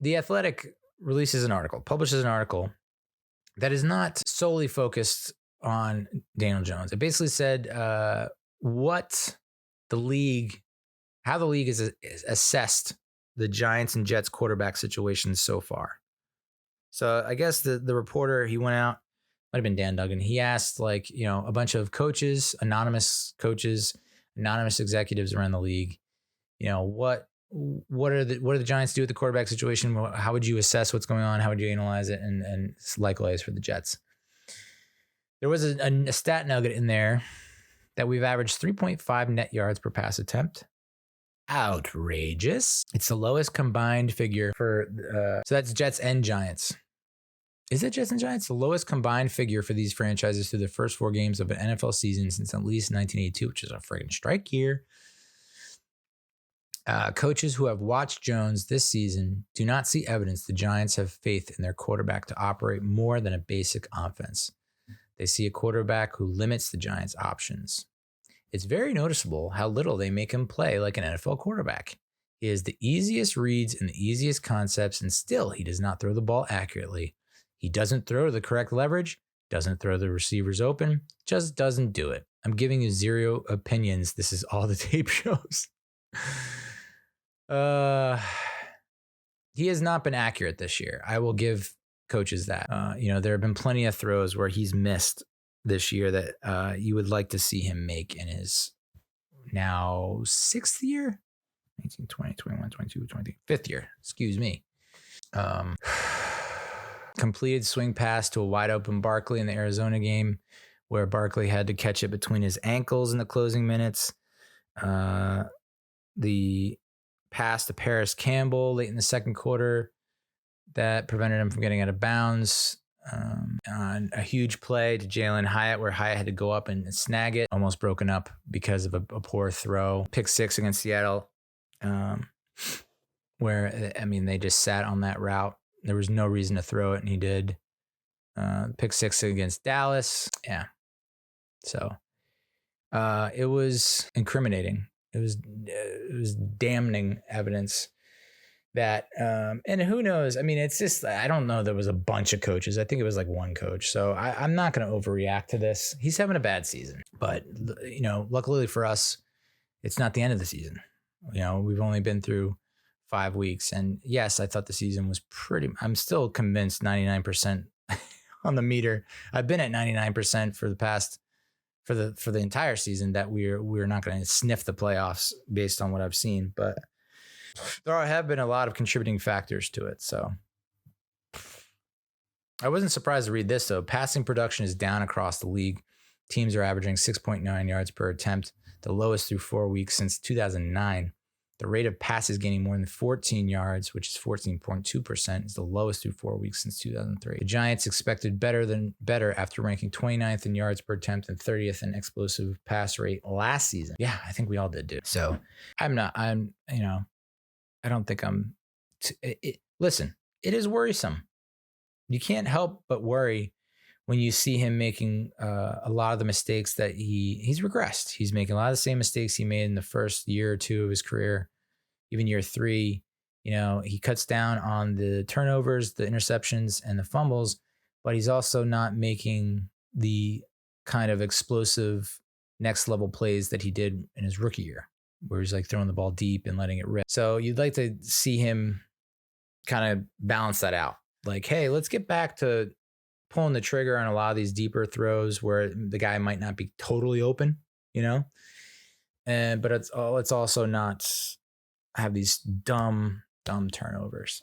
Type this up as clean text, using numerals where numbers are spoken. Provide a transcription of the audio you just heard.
The Athletic publishes an article that is not solely focused on Daniel Jones. It basically said how the league has assessed the Giants and Jets quarterback situations so far. So I guess the reporter, he went out, might have been Dan Duggan. He asked a bunch of coaches, anonymous executives around the league, what are the Giants do with the quarterback situation? How would you assess what's going on? How would you analyze it? And likewise for the Jets. There was a stat nugget in there that we've averaged 3.5 net yards per pass attempt. Outrageous. It's the lowest combined figure for, so that's Jets and Giants. Is it Jets and Giants? The lowest combined figure for these franchises through the first 4 games of an NFL season since at least 1982, which is a friggin' strike year. Coaches who have watched Jones this season do not see evidence the Giants have faith in their quarterback to operate more than a basic offense. They see a quarterback who limits the Giants' options. It's very noticeable how little they make him play like an NFL quarterback. He has the easiest reads and the easiest concepts, and still he does not throw the ball accurately. He doesn't throw the correct leverage, doesn't throw the receivers open, just doesn't do it. I'm giving you 0 opinions. This is all the tape shows. He has not been accurate this year. I will give coaches that. There have been plenty of throws where he's missed this year that you would like to see him make in his now 6th year, 19, 20, 21, 22, 23, 5th year. Excuse me. Completed swing pass to a wide open Barkley in the Arizona game, where Barkley had to catch it between his ankles in the closing minutes. The pass to Paris Campbell late in the second quarter that prevented him from getting out of bounds. A huge play to Jalen Hyatt where Hyatt had to go up and snag it, almost broken up because of a poor throw. Pick 6 against Seattle, where, they just sat on that route. There was no reason to throw it, and he did. Pick 6 against Dallas. Yeah. So it was incriminating. It was damning evidence that, and who knows? It's just, I don't know. There was a bunch of coaches. I think it was like one coach. So I'm not going to overreact to this. He's having a bad season, but luckily for us, it's not the end of the season. We've only been through 5 weeks, and yes, I thought the season was I'm still convinced 99% on the meter. I've been at 99% for the entire season that we're not going to sniff the playoffs based on what I've seen, but there have been a lot of contributing factors to it. So I wasn't surprised to read this though. Passing production is down across the league. Teams are averaging 6.9 yards per attempt, the lowest through 4 weeks since 2009. The rate of passes gaining more than 14 yards, which is 14.2%, is the lowest through 4 weeks since 2003. The Giants expected better after ranking 29th in yards per attempt and 30th in explosive pass rate last season. Yeah, I think we all did, dude. So I don't think listen, it is worrisome. You can't help but worry when you see him making a lot of the mistakes that he's regressed. He's making a lot of the same mistakes he made in the first year or 2 of his career, even year 3. He cuts down on the turnovers, the interceptions, and the fumbles, but he's also not making the kind of explosive next level plays that he did in his rookie year, where he's like throwing the ball deep and letting it rip. So you'd like to see him kind of balance that out. Like, hey, let's get back to pulling the trigger on a lot of these deeper throws where the guy might not be totally open, but it's also not have these dumb turnovers.